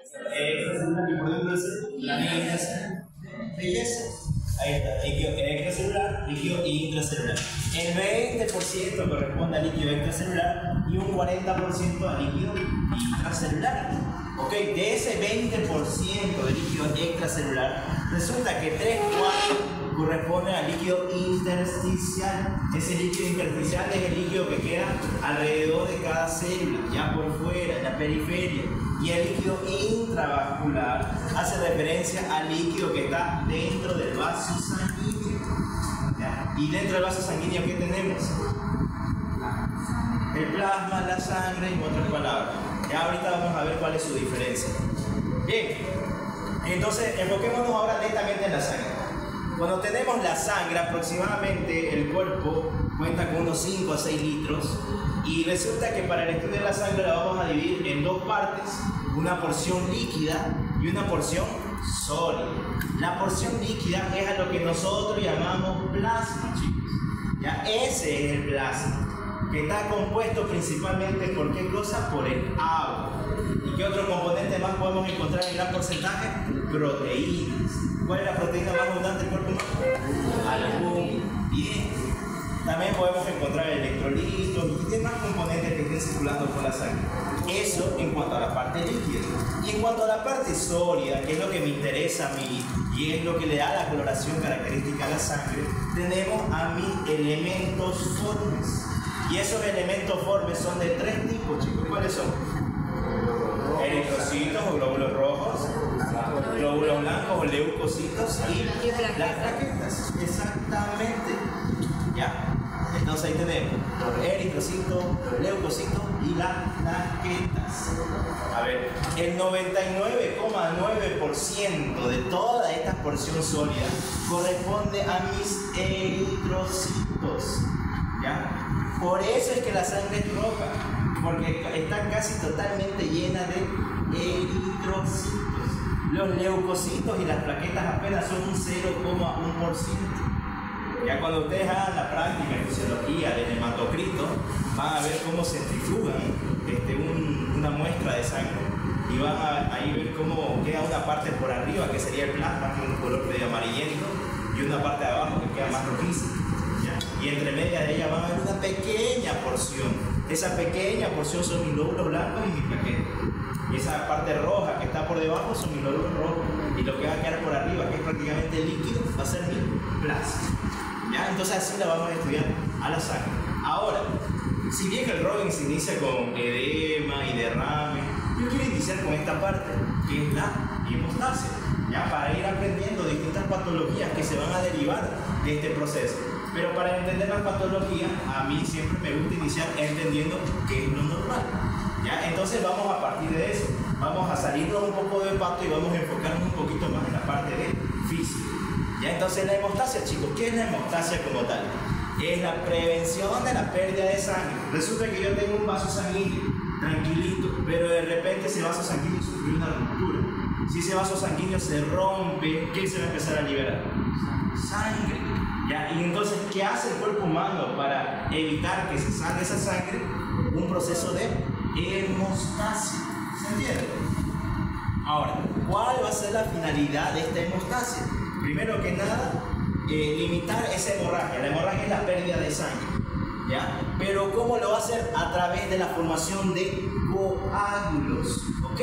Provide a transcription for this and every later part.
extracelular y por dentro es la belleza. Ahí está, líquido extracelular, líquido intracelular. El 20% corresponde al líquido extracelular y un 40% al líquido intracelular. Ok, de ese 20% de líquido extracelular, resulta que 3/4 corresponde al líquido intersticial. Ese líquido intersticial es el líquido que queda alrededor de cada célula, ya por fuera, en la periferia. Y el líquido intravascular hace referencia al líquido que está dentro del vaso sanguíneo. ¿Ya? Y dentro del vaso sanguíneo, ¿qué tenemos? El plasma, la sangre, en otras palabras. Ya ahorita vamos a ver cuál es su diferencia. Bien, entonces enfoquémonos ahora netamente en la sangre. Cuando tenemos la sangre, aproximadamente el cuerpo cuenta con unos 5 a 6 litros. Y resulta que para el estudio de la sangre la vamos a dividir en dos partes, una porción líquida y una porción sólida. La porción líquida es a lo que nosotros llamamos plasma, chicos. ¿Ya? Ese es el plasma, que está compuesto principalmente por ¿qué cosa? Por el agua. ¿Y qué otro componente más podemos encontrar en gran porcentaje? Proteínas. ¿Cuál es la proteína más abundante del cuerpo humano? Albúmina. Bien. También podemos encontrar electrolitos y demás componentes que estén circulando por la sangre. Eso en cuanto a la parte líquida. Y en cuanto a la parte sólida, que es lo que me interesa a mí y es lo que le da la coloración característica a la sangre, tenemos a mis elementos formes. Y esos elementos formes son de 3 tipos, chicos. ¿Cuáles son? Eritrocitos o glóbulos rojos, glóbulos blancos o leucocitos y las plaquetas. Exactamente. ¿Ya? Entonces ahí tenemos los eritrocitos, los leucocitos y las plaquetas. A ver, el 99,9% de toda esta porción sólida corresponde a mis eritrocitos. ¿Ya? Por eso es que la sangre es roja, porque está casi totalmente llena de eritrocitos. Los leucocitos y las plaquetas apenas son un 0,1%. Ya cuando ustedes hagan la práctica en fisiología del hematocrito, van a ver cómo centrifugan una muestra de sangre y van a ahí ver cómo queda una parte por arriba, que sería el plasma, que es un color medio amarillento, y una parte de abajo que queda más rojiza. ¿Ya? Y entre media de ella van a ver una pequeña porción. Esa pequeña porción son mis glóbulos blancos y mis plaquetas. Y esa parte roja que está por debajo son mis glóbulos rojos. Y lo que va a quedar por arriba, que es prácticamente líquido, va a ser mi plasma. ¿Ya? Entonces así la vamos a estudiar a la sangre. Ahora, si bien el Robbins se inicia con edema y derrame, yo quiero iniciar con esta parte, que es la hemostasia, ya para ir aprendiendo distintas patologías que se van a derivar de este proceso. Pero para entender las patologías, a mí siempre me gusta iniciar entendiendo qué es lo normal. ¿Ya? Entonces vamos a partir de eso, vamos a salirnos un poco del pato y vamos a enfocarnos un poquito más en la parte de física. ¿Ya? Entonces la hemostasia, chicos, ¿qué es la hemostasia como tal? Es la prevención de la pérdida de sangre. Resulta que yo tengo un vaso sanguíneo, tranquilito, pero de repente ese vaso sanguíneo sufrió una ruptura. Si ese vaso sanguíneo se rompe, ¿qué se va a empezar a liberar? Sangre. ¿Ya? Y entonces, ¿qué hace el cuerpo humano para evitar que se salga esa sangre? Un proceso de hemostasia. ¿Se entiende? Ahora, ¿cuál va a ser la finalidad de esta hemostasia? Primero que nada, limitar esa hemorragia. La hemorragia es la pérdida de sangre, ¿ya? Pero ¿cómo lo va a hacer? A través de la formación de coágulos, ¿ok?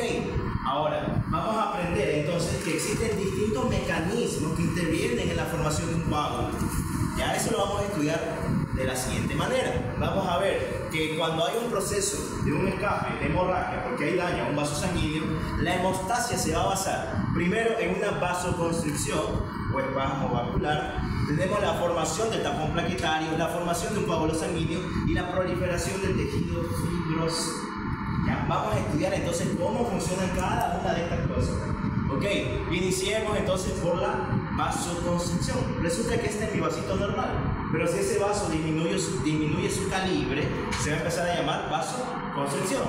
Ahora, vamos a aprender entonces que existen distintos mecanismos que intervienen en la formación de un coágulo. Ya eso lo vamos a estudiar de la siguiente manera. Vamos a ver que cuando hay un proceso de un escape, de hemorragia, porque hay daño a un vaso sanguíneo, la hemostasia se va a basar primero en una vasoconstricción o espasmo vascular. Tenemos la formación del tapón plaquetario, la formación de un coágulo sanguíneo y la proliferación del tejido fibroso. Ya, vamos a estudiar entonces cómo funcionan cada una de estas cosas. Ok, iniciemos entonces por la vasoconstricción. Resulta que este es mi vasito normal, pero si ese vaso disminuye su calibre, se va a empezar a llamar vasoconstricción.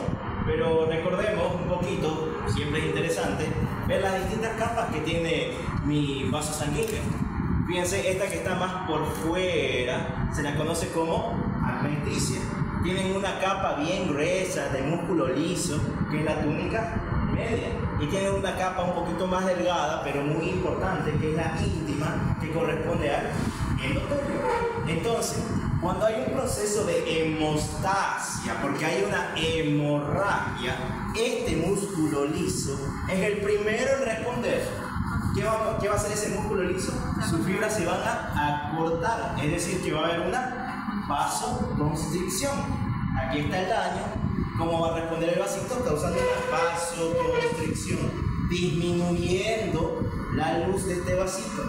Pero recordemos un poquito, siempre es interesante, ver las distintas capas que tiene mi vaso sanguíneo. Fíjense, esta que está más por fuera se la conoce como adventicia. Tienen una capa bien gruesa de músculo liso, que es la túnica media. Y tienen una capa un poquito más delgada, pero muy importante, que es la íntima, que corresponde al endotelio. Entonces, cuando hay un proceso de hemostasia, porque hay una hemorragia, este músculo liso es el primero en responder. ¿Qué va a hacer ese músculo liso? Sus fibras se van a acortar, es decir, que va a haber una vasoconstricción. Aquí está el daño. ¿Cómo va a responder el vasito? Causando una vasoconstricción, disminuyendo la luz de este vasito.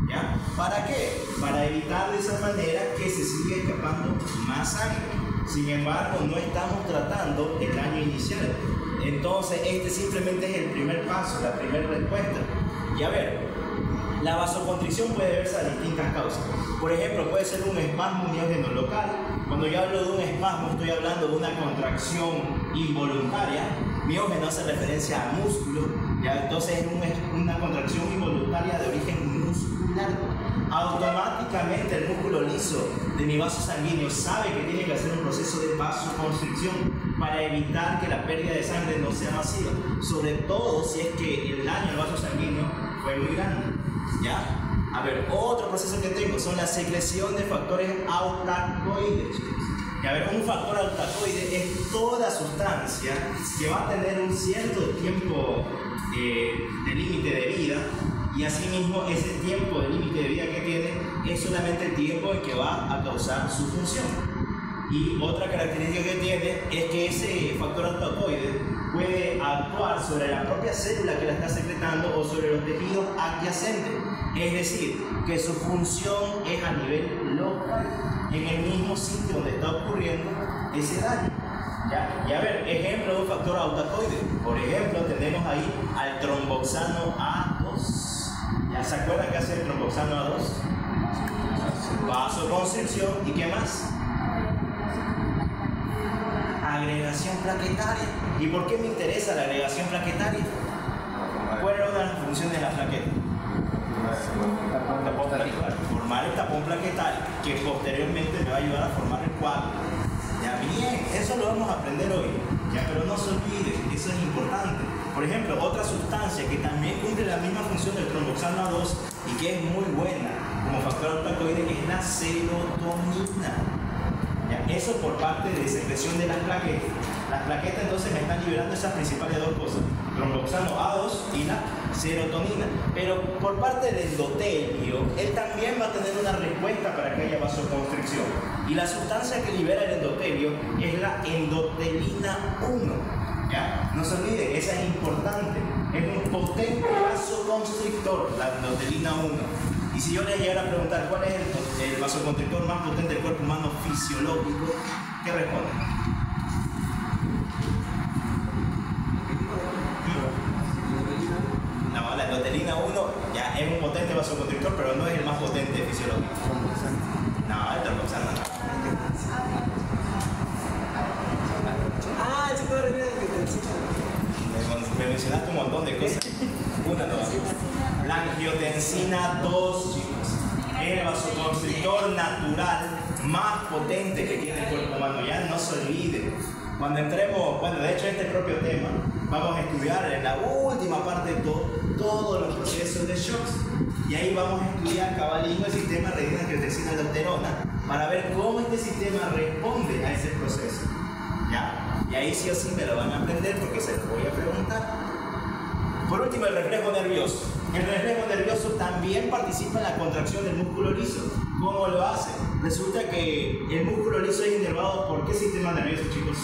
¿Ya? ¿Para qué? Para evitar de esa manera que se siga escapando más sangre. Sin embargo, no estamos tratando el daño inicial. Entonces, este simplemente es el primer paso, la primera respuesta. Y a ver, la vasoconstricción puede verse a distintas causas. Por ejemplo, puede ser un espasmo miógeno local. Cuando yo hablo de un espasmo, estoy hablando de una contracción involuntaria. Miógeno hace referencia a músculo, ¿ya? Entonces es una contracción involuntaria de origen muscular. Automáticamente el músculo liso de mi vaso sanguíneo sabe que tiene que hacer un proceso de vasoconstricción para evitar que la pérdida de sangre no sea masiva, sobre todo si es que el daño al vaso sanguíneo fue muy grande, ¿ya? A ver, otro proceso que tengo son la secreción de factores autacoides. Y a ver, un factor autacoide es toda sustancia que va a tener un cierto tiempo de límite de vida, y asimismo ese tiempo de límite de vida que tiene es solamente el tiempo en que va a causar su función. Y otra característica que tiene es que ese factor autacoide puede actuar sobre la propia célula que la está secretando o sobre los tejidos adyacentes. Es decir, que su función es a nivel local, en el mismo sitio donde está ocurriendo ese daño. ¿Ya? Y a ver, ejemplo de un factor autacoide. Por ejemplo, tenemos ahí al tromboxano A2. ¿Ya se acuerdan que hace el tromboxano A2? Vasoconstricción. ¿Y qué más? Agregación plaquetaria. ¿Y por qué me interesa la agregación plaquetaria? ¿Cuál era una de las funciones de la plaqueta? Formar el tapón plaquetario, que posteriormente me va a ayudar a formar el coágulo. Ya bien, eso lo vamos a aprender hoy. Ya, pero no se olviden, eso es importante. Por ejemplo, otra sustancia que también cumple la misma función del tromboxano A2 y que es muy buena como factor autacoide es la serotonina. ¿Ya? Eso por parte de secreción de las plaquetas. Las plaquetas entonces me están liberando esas principales dos cosas, tromboxano A2 y la serotonina. Pero por parte del endotelio, él también va a tener una respuesta para que haya vasoconstricción. Y la sustancia que libera el endotelio es la endotelina 1. ¿Ya? No se olviden, esa es importante. Es un potente vasoconstrictor, la endotelina 1. Y si yo les llegara a preguntar cuál es el vasoconstrictor más potente del cuerpo humano fisiológico, ¿qué responden? No, la endotelina 1 ya es un potente vasoconstrictor, pero no es el más potente fisiológico. No, el tromboxano no. Ah, sí, puedo reír. Me mencionaste un montón de cosas. Una no. La angiotensina 2, chicos. Es el vasoconstrictor natural más potente que tiene el cuerpo humano. Ya no se olviden. Cuando entremos, bueno, de hecho este propio tema, vamos a estudiar en la última parte de todos los procesos de shocks. Y ahí vamos a estudiar cabalísimo el sistema renina angiotensina aldosterona para ver cómo este sistema responde a ese proceso. ¿Ya? Y ahí sí o sí me lo van a aprender porque se los voy a preguntar. Por último, el reflejo nervioso. El reflejo nervioso también participa en la contracción del músculo liso. ¿Cómo lo hace? Resulta que el músculo liso es inervado por ¿qué sistema nervioso, chicos?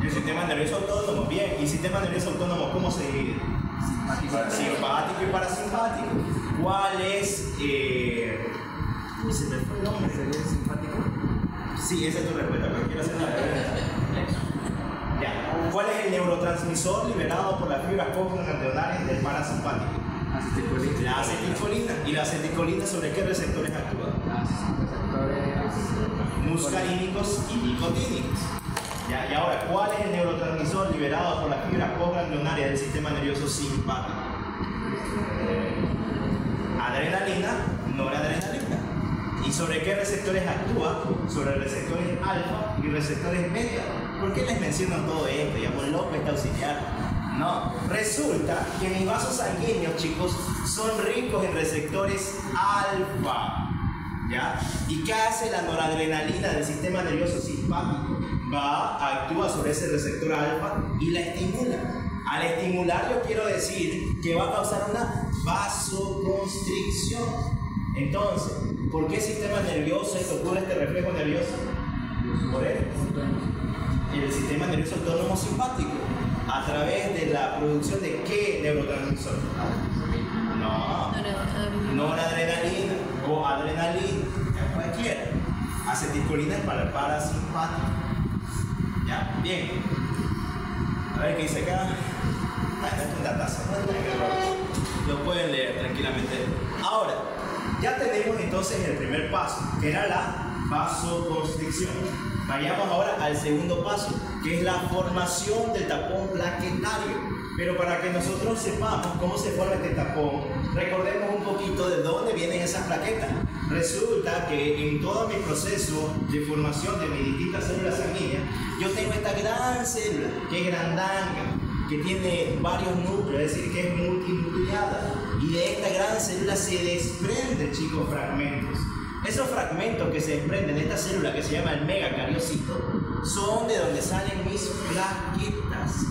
El sistema nervioso autónomo. Bien, ¿y sistema nervioso autónomo cómo se divide? Simpático y parasimpático. ¿Cuál es? Uy, se me fue el nombre. ¿Sería simpático? Sí, esa es tu respuesta, pero quiero hacer una pregunta. Ya. ¿Cuál es el neurotransmisor liberado por las fibras ganglionarias del parasimpático? La acetilcolina. ¿Y la acetilcolina sobre qué receptores actúa? Muscarínicos y nicotínicos. Ya, y ahora, ¿cuál es el neurotransmisor liberado por las fibras postganglionarias del sistema nervioso simpático? Adrenalina, noradrenalina. ¿Y sobre qué receptores actúa? Sobre receptores alfa y receptores beta. ¿por qué les menciono todo esto? Ya por loco está auxiliar. No, resulta que mis vasos sanguíneos, chicos, son ricos en receptores alfa. ¿Ya? ¿Y qué hace la noradrenalina del sistema nervioso simpático? Actúa sobre ese receptor alfa y la estimula. Al estimular, yo quiero decir que va a causar una vasoconstricción. Entonces, ¿por qué el sistema nervioso ocurre este reflejo nervioso? Por él. El sistema nervioso autónomo simpático. ¿A través de la producción de qué neurotransmisor? No. Noradrenalina o adrenalina, cualquiera. Acetilcolina es para el parasimpático. ¿Ya? Bien. A ver qué dice acá. Esta es una taza. Lo pueden leer tranquilamente. Ahora, ya tenemos entonces el primer paso, que era la vasoconstricción. Vayamos ahora al segundo paso, que es la formación del tapón plaquetario. Pero para que nosotros sepamos cómo se forma este tapón, recordemos un poquito de dónde vienen esas plaquetas. Resulta que en todo mi proceso de formación de mis distintas células sanguíneas, yo tengo esta gran célula, que es grandanga, que tiene varios núcleos, es decir, que es multinucleada. Y de esta gran célula se desprenden, chicos, fragmentos. Esos fragmentos que se desprenden de esta célula, que se llama el megacariocito, son de donde salen mis plaquetas.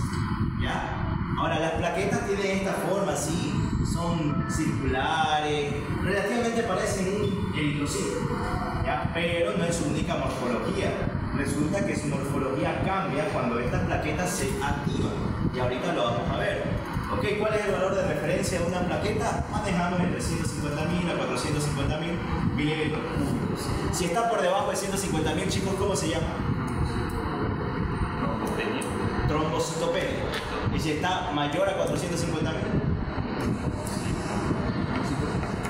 ¿Ya? Ahora, las plaquetas tienen esta forma así, son circulares, relativamente parecen un eritrocito, ¿ya? Pero no es su única morfología. Resulta que su morfología cambia cuando estas plaquetas se activan, y ahorita lo vamos a ver. Ok, ¿cuál es el valor de referencia de una plaqueta? Manejamos entre 150.000 a 450.000 milímetros cúbicos. Si está por debajo de 150.000, chicos, ¿cómo se llama? Trombocitopenia. Y si está mayor a 450.000,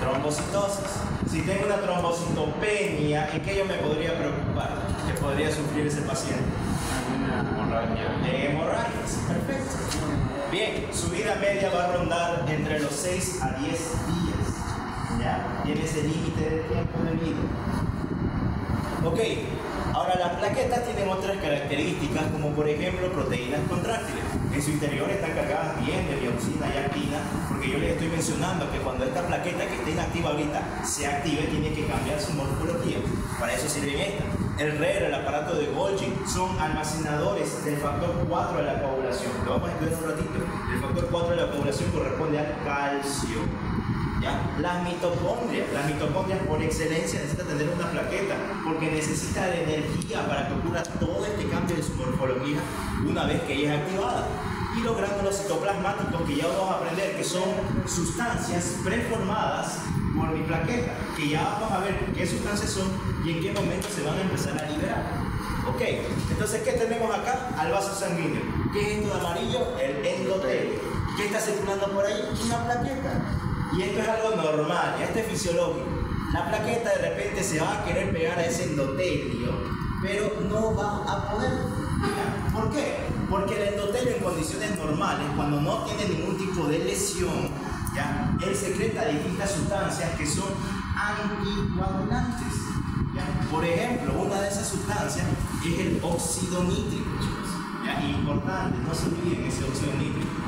trombocitosis. Si tengo una trombocitopenia, ¿en qué yo me podría preocupar? ¿Qué podría sufrir ese paciente? Hemorragias. Perfecto. Bien, su vida media va a rondar entre los 6 a 10 días. ¿Ya? Tiene ese límite de tiempo de vida. Ok. Ahora, las plaquetas tienen otras características, como por ejemplo proteínas contráctiles. En su interior están cargadas bien de mioxina y actina, porque yo les estoy mencionando que cuando esta plaqueta que está inactiva ahorita se active, tiene que cambiar su morfología. Para eso sirven estas. El RER, el aparato de Golgi, son almacenadores del factor 4 de la coagulación. Lo vamos a estudiar un ratito. El factor 4 de la coagulación corresponde al calcio. ¿Ya? Las mitocondrias por excelencia necesitan tener una plaqueta porque necesita de energía para que ocurra todo este cambio de su morfología una vez que ella es activada. Y los gránulos citoplasmáticos, que ya vamos a aprender que son sustancias preformadas por mi plaqueta, que ya vamos a ver qué sustancias son y en qué momento se van a empezar a liberar. Ok, entonces ¿qué tenemos acá? Al vaso sanguíneo. ¿Qué es esto de amarillo? El endotelio. ¿Qué está circulando por ahí? Una plaqueta. Y esto es algo normal, esto es fisiológico. La plaqueta de repente se va a querer pegar a ese endotelio, pero no va a poder. ¿Por qué? Porque el endotelio en condiciones normales, cuando no tiene ningún tipo de lesión, ¿ya? Él secreta distintas sustancias que son anticoagulantes. ¿Ya? Por ejemplo, una de esas sustancias es el óxido nítrico, chicos. ¿Ya? Importante, no se olviden ese óxido nítrico.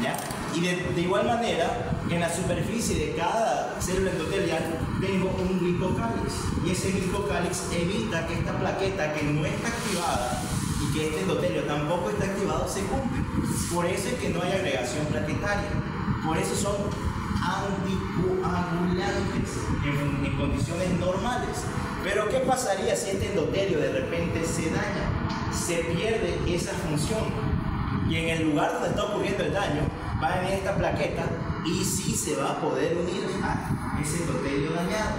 ¿Ya? Y de igual manera, en la superficie de cada célula endotelial tengo un glicocálix. Y ese glicocálix evita que esta plaqueta que no está activada y que este endotelio tampoco está activado se cumple. Por eso es que no hay agregación plaquetaria. Por eso son anticoagulantes en condiciones normales. Pero ¿qué pasaría si este endotelio de repente se daña? Se pierde esa función. Y en el lugar donde está ocurriendo el daño, va a venir esta plaqueta y sí se va a poder unir a ese endotelio dañado.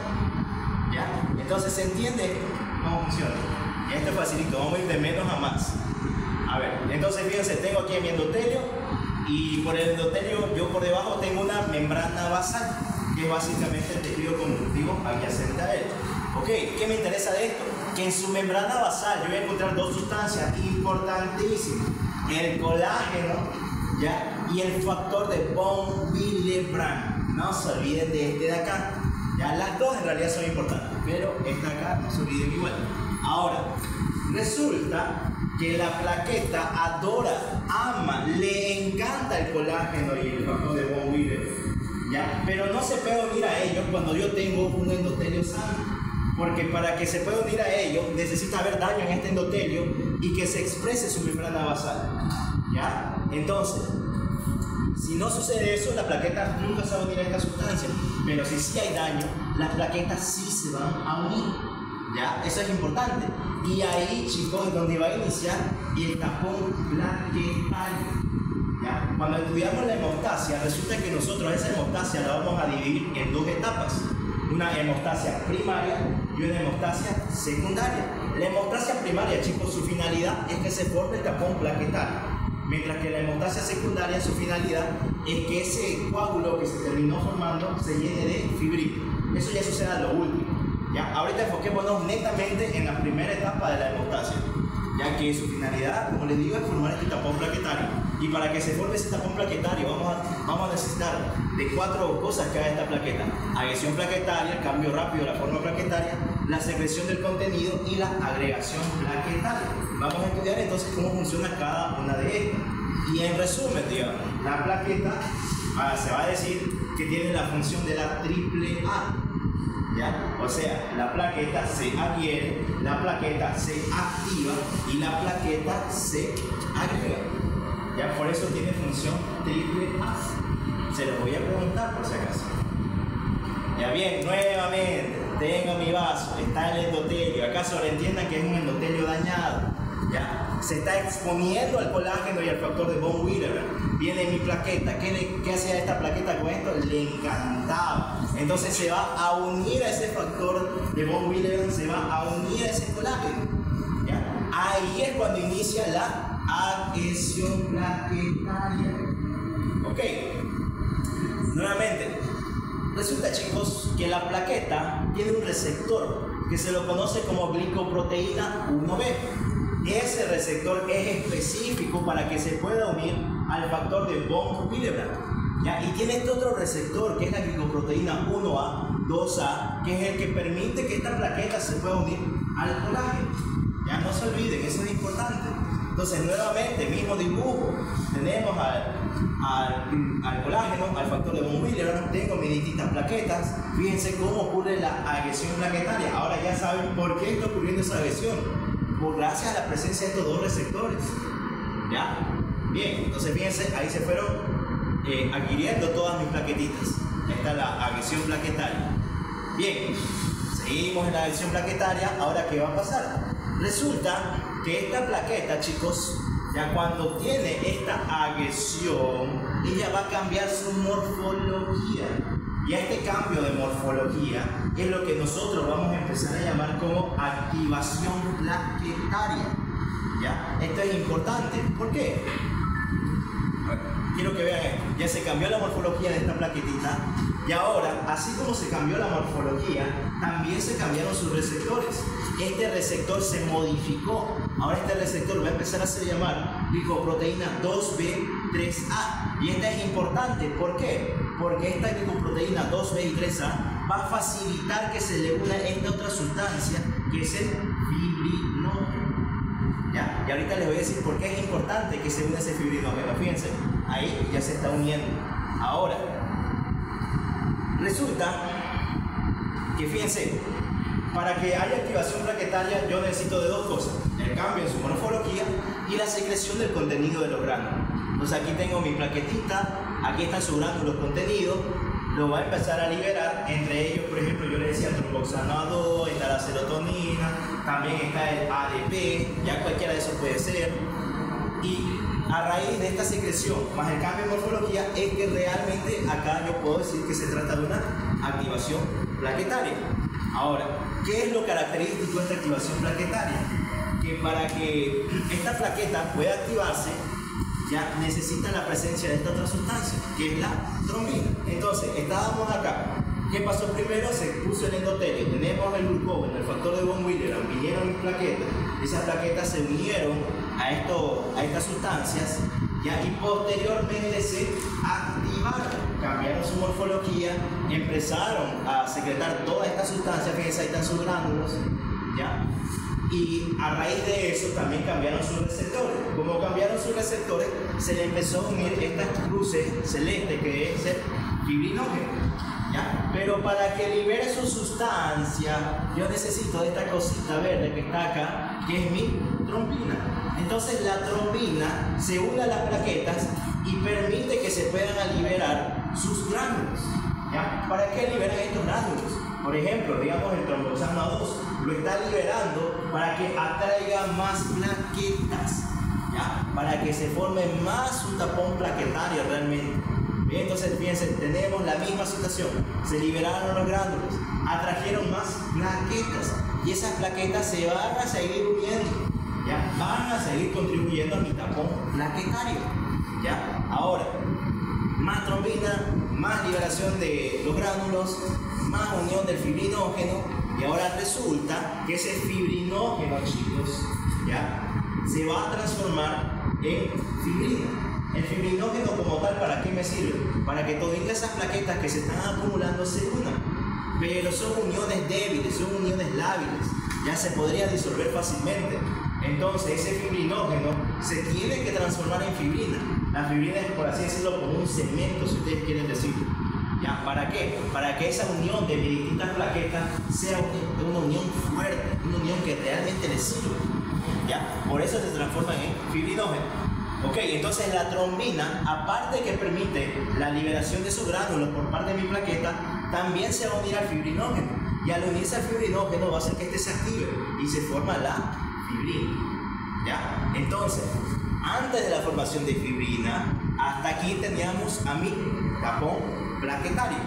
¿Ya? Entonces, ¿se entiende cómo funciona? Y esto es facilito, vamos a ir de menos a más. A ver, entonces fíjense, tengo aquí mi endotelio y por el endotelio yo por debajo tengo una membrana basal, que es básicamente el tejido conductivo adyacente a él. Ok, ¿qué me interesa de esto? Que en su membrana basal yo voy a encontrar dos sustancias importantísimas. El colágeno, ¿ya? Y el factor de von Willebrand. No se olviden de este de acá. Ya, las dos en realidad son importantes, pero esta acá no se olviden igual. Ahora, resulta que la plaqueta adora, ama, le encanta el colágeno y el factor de von Willebrand, ¿ya? Pero no se puede unir a ellos cuando yo tengo un endotelio sano, porque para que se pueda unir a ellos necesita haber daño en este endotelio y que se exprese su membrana basal, ¿ya? Entonces, si no sucede eso, la plaqueta nunca se va a unir a esta sustancia, pero si sí hay daño, las plaquetas sí se van a unir, ¿ya? Eso es importante. Y ahí, chicos, es donde va a iniciar el tapón plaquetario, ¿ya? Cuando estudiamos la hemostasia, resulta que nosotros esa hemostasia la vamos a dividir en dos etapas. Una hemostasia primaria y una hemostasia secundaria. La hemostasia primaria, chicos, su finalidad es que se forme el tapón plaquetario, mientras que la hemostasia secundaria, su finalidad es que ese coágulo que se terminó formando se llene de fibrina. Eso ya sucede a lo último, ¿ya? Ahorita enfoquémonos netamente en la primera etapa de la hemostasia, ya que su finalidad, como les digo, es formar este tapón plaquetario. Y para que se forme ese tapón plaquetario vamos a necesitar de 4 cosas que haga esta plaqueta: adhesión plaquetaria, cambio rápido de la forma plaquetaria, la secreción del contenido y la agregación plaquetaria. Vamos a estudiar entonces cómo funciona cada una de estas. Y en resumen, digamos, la plaqueta se va a decir que tiene la función de la triple A, ¿ya? O sea, la plaqueta se adhiere, la plaqueta se activa y la plaqueta se agrega. Ya por eso tiene función triple A. Se los voy a preguntar por si acaso. Ya bien, nuevamente, tengo mi vaso, está el endotelio. Acá sobreentiendan que es un endotelio dañado, ¿ya? Se está exponiendo al colágeno y al factor de von Willebrand. Viene mi plaqueta. ¿Qué hacía esta plaqueta con esto? Le encantaba. Entonces se va a unir a ese factor de von Willebrand, se va a unir a ese colágeno, ¿ya? Ahí es cuando inicia la adhesión plaquetaria. Ok, nuevamente, resulta, chicos, que la plaqueta tiene un receptor que se lo conoce como glicoproteína 1B. Ese receptor es específico para que se pueda unir al factor de von Willebrand, ¿ya? Y tiene este otro receptor que es la glicoproteína 1A, 2A, que es el que permite que esta plaqueta se pueda unir al colágeno. Ya no se olviden, eso es importante. Entonces, nuevamente, mismo dibujo. Tenemos al colágeno, al factor de von Willebrand, tengo mis distintas plaquetas. Fíjense cómo ocurre la adhesión plaquetaria. Ahora ya saben por qué está ocurriendo esa adhesión. Gracias a la presencia de estos dos receptores. ¿Ya? Bien, entonces fíjense, ahí se fueron adquiriendo todas mis plaquetitas. Esta es la adhesión plaquetaria. Bien, seguimos en la adhesión plaquetaria. Ahora, ¿qué va a pasar? Resulta que esta plaqueta, chicos, ya cuando tiene esta adhesión, ella va a cambiar su morfología. Y a este cambio de morfología es lo que nosotros vamos a empezar a llamar como activación plaquetaria, ¿ya? Esto es importante. ¿Por qué? Quiero que vean esto. Ya se cambió la morfología de esta plaquetita. Y ahora, así como se cambió la morfología, también se cambiaron sus receptores. Este receptor se modificó. Ahora este receptor va a empezar a ser llamar glicoproteína 2B3A. Y esta es importante. ¿Por qué? Porque esta glicoproteína 2B y 3A va a facilitar que se le una esta otra sustancia, que es el fibrinógeno, ¿ya? Y ahorita les voy a decir por qué es importante que se una ese fibrinógeno. Fíjense, ahí ya se está uniendo. Ahora, resulta que, fíjense, para que haya activación plaquetaria yo necesito de dos cosas: el cambio en su morfología y la secreción del contenido de los gránulos. Entonces aquí tengo mi plaquetita, aquí están sus gránulos contenidos, lo va a empezar a liberar. Entre ellos, por ejemplo, yo le decía tromboxano A2, está la serotonina, también está el ADP, ya cualquiera de esos puede ser. Y a raíz de esta secreción más el cambio de morfología es que realmente acá yo puedo decir que se trata de una activación plaquetaria. Ahora, ¿qué es lo característico de esta activación plaquetaria? Que para que esta plaqueta pueda activarse, ya necesita la presencia de esta otra sustancia, que es la trombina. Entonces, estábamos acá. ¿Qué pasó primero? Se puso el endotelio. Tenemos el glucógeno, el factor de von Willebrand, vinieron mis plaquetas. Esas plaquetas se unieron a estas sustancias, ya, y posteriormente se activaron, cambiaron su morfología, empezaron a secretar todas estas sustancias. Fíjense, ahí están sus gránulos, ¿ya? Y a raíz de eso también cambiaron sus receptores. Como cambiaron sus receptores, se le empezó a unir estas cruces celestes que es el fibrinógeno. ¿Ya? Pero para que libere su sustancia, yo necesito de esta cosita verde que está acá, que es mi trombina. Entonces la trombina se une a las plaquetas y permite que se puedan liberar sus gránulos. ¿Ya? ¿Para qué liberan estos gránulos? Por ejemplo, digamos el tromboxano 2 lo está liberando para que atraiga más plaquetas, ¿ya? Para que se forme más un tapón plaquetario realmente. Bien, entonces fíjense, tenemos la misma situación. Se liberaron los gránulos, atrajeron más plaquetas y esas plaquetas se van a seguir uniendo, ¿ya? Van a seguir contribuyendo a mi tapón plaquetario, ¿ya? Ahora, más trombina, más liberación de los gránulos, más unión del fibrinógeno, y ahora resulta que ese fibrinógeno, chicos, ¿ya? Se va a transformar en fibrina. El fibrinógeno como tal, ¿para qué me sirve? Para que todas esas plaquetas que se están acumulando se unan, pero son uniones débiles, son uniones lábiles, ya se podría disolver fácilmente. Entonces ese fibrinógeno se tiene que transformar en fibrina. La fibrina es, por así decirlo, como un cemento, si ustedes quieren decirlo. ¿Ya? ¿Para qué? Para que esa unión de distintas plaquetas sea una unión fuerte, una unión que realmente les sirve. ¿Ya? Por eso se transforman en fibrinógeno. Ok, entonces la trombina, aparte de que permite la liberación de esos gránulos por parte de mi plaqueta, también se va a unir al fibrinógeno. Y al unirse al fibrinógeno va a hacer que este se active y se forma la fibrina. ¿Ya? Entonces, antes de la formación de fibrina, hasta aquí teníamos a mi tapón plaquetario.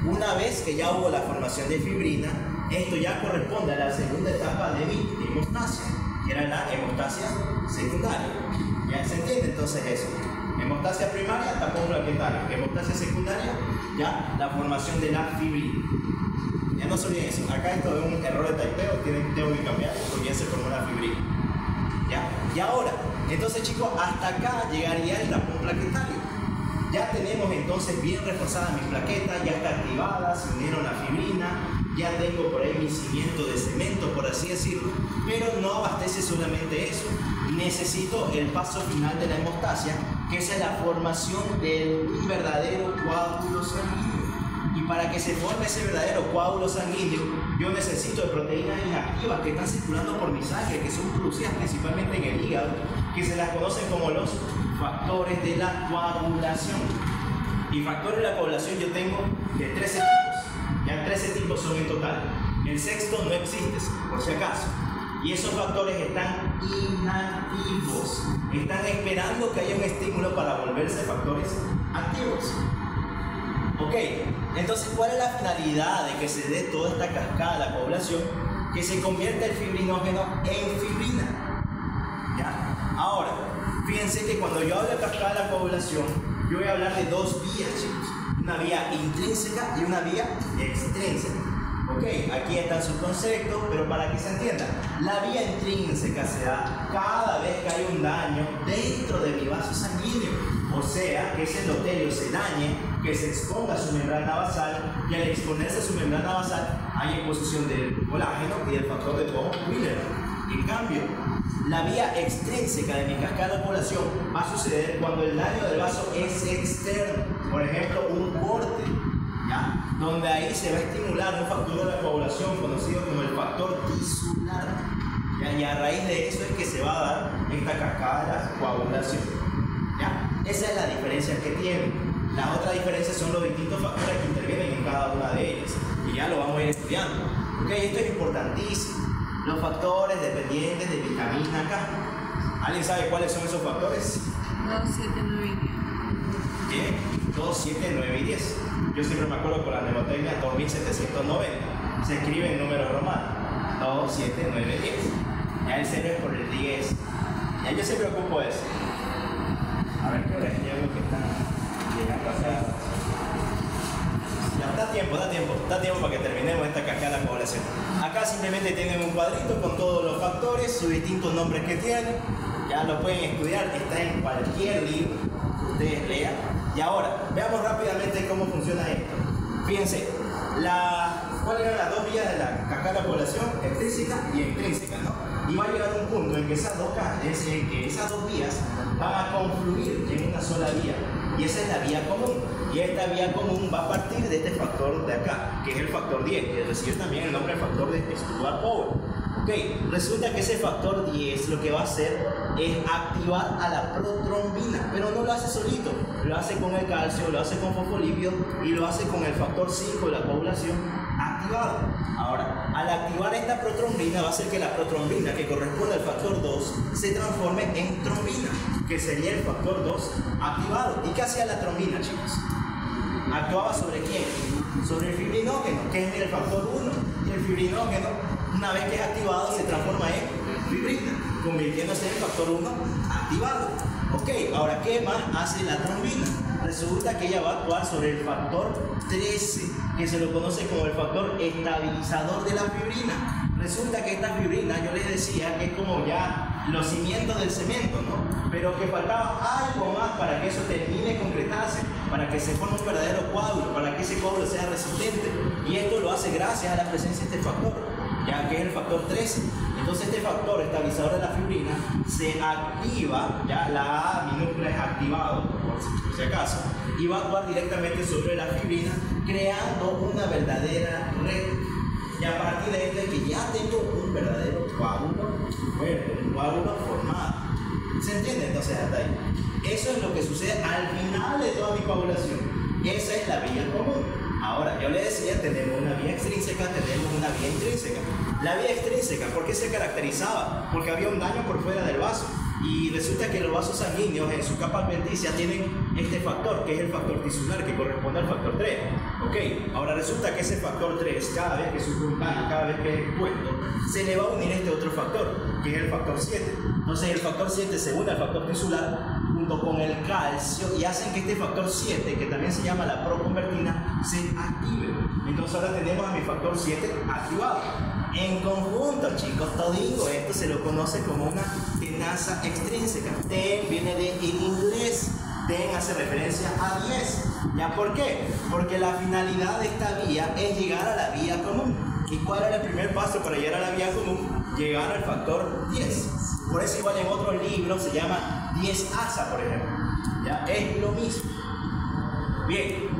Una vez que ya hubo la formación de fibrina, esto ya corresponde a la segunda etapa de mi hemostasia, que era la hemostasia secundaria. ¿Ya se entiende entonces eso? Hemostasia primaria, tapón plaquetario. Hemostasia secundaria, ya la formación de la fibrina. Ya no se olviden eso. Acá esto es un error de taipeo, tengo que cambiar porque ya se formó la fibrina. ¿Ya? Y ahora, entonces chicos, hasta acá llegaría el tapón plaquetario. Ya tenemos entonces bien reforzadas mis plaquetas, ya está activada, se unieron la fibrina, ya tengo por ahí mi cimiento de cemento, por así decirlo, pero no abastece solamente eso. Necesito el paso final de la hemostasia, que es la formación de un verdadero coágulo sanguíneo. Y para que se forme ese verdadero coágulo sanguíneo, yo necesito de proteínas inactivas que están circulando por mi sangre, que son producidas principalmente en el hígado, que se las conocen como los factores de la coagulación. Y factores de la coagulación yo tengo de 13 tipos. Ya 13 tipos son en total. El sexto no existe, por si acaso. Y esos factores están inactivos. Están esperando que haya un estímulo para volverse factores activos. Ok, entonces ¿cuál es la finalidad de que se dé toda esta cascada de la coagulación? Que se convierta el fibrinógeno en fibrina. ¿Ya? Ahora, fíjense que cuando yo hablo de cascada de la coagulación, yo voy a hablar de dos vías, chicos. Una vía intrínseca y una vía extrínseca. Ok, aquí están sus conceptos, pero para que se entienda, la vía intrínseca se da cada vez que hay un daño dentro de mi vaso sanguíneo. O sea, que ese endotelio se dañe, que se exponga a su membrana basal, y al exponerse a su membrana basal hay exposición del colágeno y del factor de von Willebrand. En cambio, la vía extrínseca de mi cascada de coagulación va a suceder cuando el daño del vaso es externo, por ejemplo, un corte, ¿ya? Donde ahí se va a estimular un factor de la coagulación conocido como el factor tisular, ¿ya? Y a raíz de eso es que se va a dar esta cascada de la coagulación, ¿ya? Esa es la diferencia que tiene. Las otras diferencias son los distintos factores que intervienen en cada una de ellas, y ya lo vamos a ir estudiando. ¿Ok? Esto es importantísimo. Los factores dependientes de vitamina K. ¿Alguien sabe cuáles son esos factores? 2, 7, 9 y 10. Bien, 2, 7, 9 y 10. Yo siempre me acuerdo con la mnemotecnia 2790. Se escribe en número romano. 2, 7, 9, 10. Ya el 0 es por el 10. Ya yo siempre ocupo eso. A ver qué hora es, ya veo que están llegando acá. Ya, da tiempo para que terminemos esta cascada de la coagulación. Acá simplemente tienen un cuadrito con todos los factores, sus distintos nombres que tienen. Ya lo pueden estudiar, está en cualquier libro que ustedes lean. Y ahora, veamos rápidamente cómo funciona esto. Fíjense, ¿cuáles eran las dos vías de la cascada de la coagulación? Extrínseca y extrínseca, ¿no? Y va a llegar un punto en que esas dos vías van a confluir en una sola vía. Y esa es la vía común. Y esta vía común va a partir de este factor de acá, que es el factor 10, que recibe también el nombre de factor de Stuart Power. Ok, resulta que ese factor 10 lo que va a hacer es activar a la protrombina, pero no lo hace solito, lo hace con el calcio, lo hace con fosfolípidos y lo hace con el factor 5 de la coagulación activado. Ahora, al activar esta protrombina va a hacer que la protrombina, que corresponde al factor 2, se transforme en trombina, que sería el factor 2 activado. ¿Y qué hacía la trombina, chicos? ¿Actuaba sobre quién? Sobre el fibrinógeno, que es el factor 1. Y el fibrinógeno, una vez que es activado, se transforma en fibrina, convirtiéndose en el factor 1 activado. Ok, ahora, ¿qué más hace la trombina? Resulta que ella va a actuar sobre el factor 13, que se lo conoce como el factor estabilizador de la fibrina. Resulta que esta fibrina, yo les decía que es como ya los cimientos del cemento, ¿no? Pero que faltaba algo más para que eso termine de concretarse, para que se forme un verdadero coágulo, para que ese coágulo sea resistente. Y esto lo hace gracias a la presencia de este factor, ya que es el factor 13. Entonces este factor estabilizador de la fibrina se activa, ya la A minúscula es activado, por si acaso, y va a actuar directamente sobre la fibrina, creando una verdadera red. Y a partir de esto es que ya tengo un verdadero coágulo fuerte, un coágulo formado. ¿Se entiende? Entonces hasta ahí. Eso es lo que sucede al final de toda mi coagulación. Esa es la vía común. Ahora, yo le decía, tenemos una vía extrínseca, tenemos una vía intrínseca. La vía extrínseca, ¿por qué se caracterizaba? Porque había un daño por fuera del vaso. Y resulta que los vasos sanguíneos en su capa adventicia tienen este factor, que es el factor tisular, que corresponde al factor 3. Ok, ahora resulta que ese factor 3, cada vez que sufre un daño, cada vez que es expuesto, se le va a unir este otro factor, que es el factor 7. Entonces el factor 7 se une al factor tisular junto con el calcio y hacen que este factor 7, que también se llama la proconvertina, se active. Entonces ahora tenemos a mi factor 7 activado. En conjunto, chicos, todingo esto se lo conoce como una tenaza extrínseca. TEN viene del inglés. TEN hace referencia a 10. ¿Ya por qué? Porque la finalidad de esta vía es llegar a la vía común. ¿Y cuál era el primer paso para llegar a la vía común? Llegar al factor 10. Por eso igual en otro libro se llama 10-asa, por ejemplo. ¿Ya? Es lo mismo. Bien.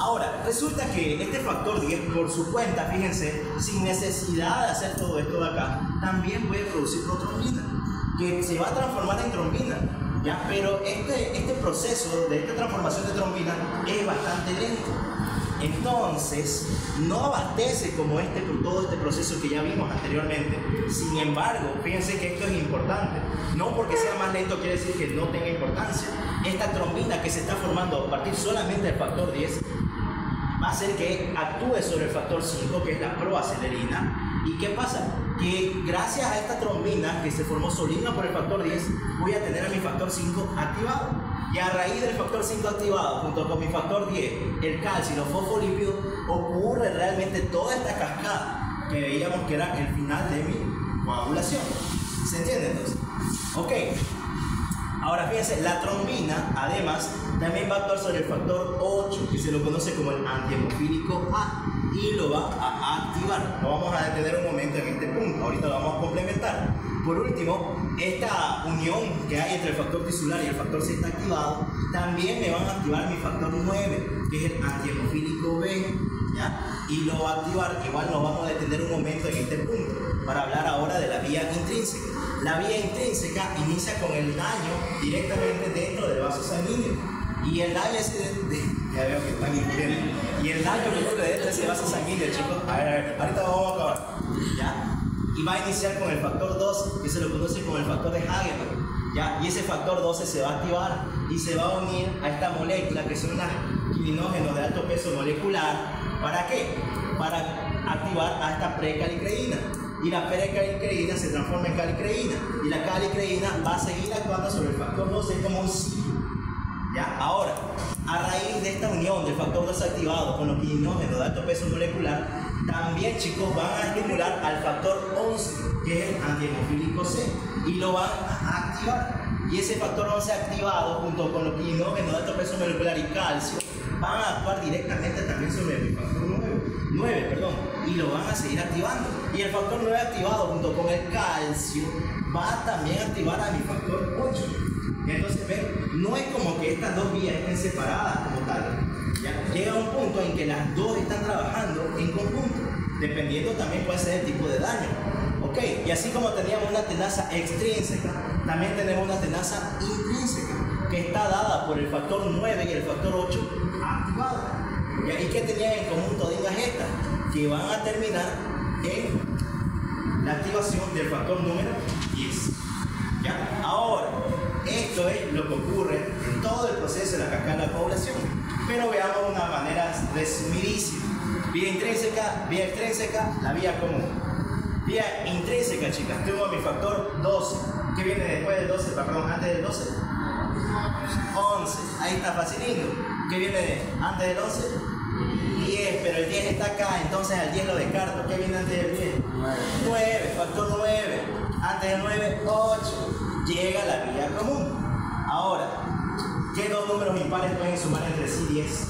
Ahora, resulta que este factor 10 por su cuenta, fíjense, sin necesidad de hacer todo esto de acá, también puede producir protrombina, que se va a transformar en trombina, ¿ya? Pero este proceso de esta transformación de trombina es bastante lento. Entonces, no abastece como todo este proceso que ya vimos anteriormente. Sin embargo, fíjense que esto es importante. No porque sea más lento quiere decir que no tenga importancia. Esta trombina que se está formando a partir solamente del factor 10 va a hacer que actúe sobre el factor 5, que es la proacelerina. ¿Y qué pasa? Que gracias a esta trombina que se formó solina por el factor 10, voy a tener a mi factor 5 activado. Y a raíz del factor 5 activado, junto con mi factor 10, el calcio y los fosfolípidos, ocurre realmente toda esta cascada que veíamos que era el final de mi coagulación. ¿Se entiende entonces? Ok. Ahora fíjense, la trombina, además, también va a actuar sobre el factor 8, que se lo conoce como el antihemofílico A, y lo va a activar. Lo vamos a detener un momento en este punto, ahorita lo vamos a complementar. Por último, esta unión que hay entre el factor tisular y el factor 6 activado, también me van a activar mi factor 9, que es el antihemofílico B, ¿ya? Y lo va a activar, igual nos vamos a detener un momento en este punto, para hablar ahora de la vía intrínseca. La vía intrínseca inicia con el daño directamente dentro del vaso sanguíneo. Y el daño es ya veo que están incluyendo. Y el daño que ocurre dentro de ese vaso sanguíneo, chicos, a ver, ahorita vamos a acabar. ¿Ya? Y va a iniciar con el factor 2, que se lo conoce como el factor de Hageman. ¿Ya? Y ese factor 12 se va a activar y se va a unir a esta molécula, que son las quiminógenos de alto peso molecular. ¿Para qué? Para activar a esta precalicreína. Y la precalicreína se transforma en calicreína. Y la calicreína va a seguir actuando sobre el factor 12 como un ciclo. ¿Ya? Ahora, a raíz de esta unión del factor 2 activado con los quiminógenos de alto peso molecular, también, chicos, van a estimular al factor 11, que es el antihemofílico C, y lo van a activar. Y ese factor 11 activado, junto con los quiminógenos de alto peso molecular y calcio, van a actuar directamente también sobre el factor 9. 9, perdón, y lo van a seguir activando. Y el factor 9 activado junto con el calcio va a también activar a mi factor 8. Y entonces ven, no es como que estas dos vías estén separadas como tal. ¿Ya? Llega un punto en que las dos están trabajando en conjunto, dependiendo también puede ser el tipo de daño. ¿Ok? Y así como teníamos una tenaza extrínseca, también tenemos una tenaza intrínseca, que está dada por el factor 9 y el factor 8 activado. ¿Y qué tenían en común todas estas? Que van a terminar en la activación del factor número 10. ¿Ya? Ahora, esto es lo que ocurre en todo el proceso de la cascada de la población, pero veamos de una manera resumidísima. Vía intrínseca, vía extrínseca, la vía común. Vía intrínseca, chicas, tengo mi factor 12. ¿Qué viene después del 12? Perdón, antes del 12. 11. Ahí está facilito. ¿Qué viene antes del 11? 10, pero el 10 está acá, entonces al 10 lo descarto. ¿Qué viene antes del 10? 9, factor 9. Antes del 9, 8. Llega la vía común. Ahora, ¿qué dos números impares pueden sumar entre sí 10?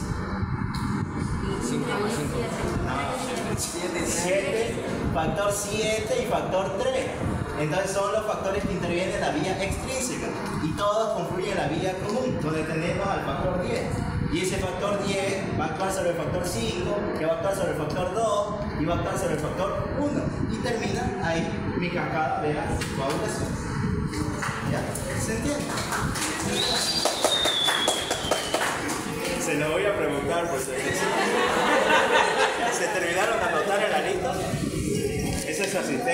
7, factor 7 y factor 3. Entonces son los factores que intervienen en la vía extrínseca y todos confluyen en la vía común, donde tenemos al factor 10. Y ese factor 10 va a actuar sobre el factor 5, que va a actuar sobre el factor 2 y va a actuar sobre el factor 1. Y termina ahí mi cascada de la coagulación. ¿Ya? ¿Se entiende? Se lo voy a preguntar por si ¿se terminaron de anotar en la lista? Ese es su asistente.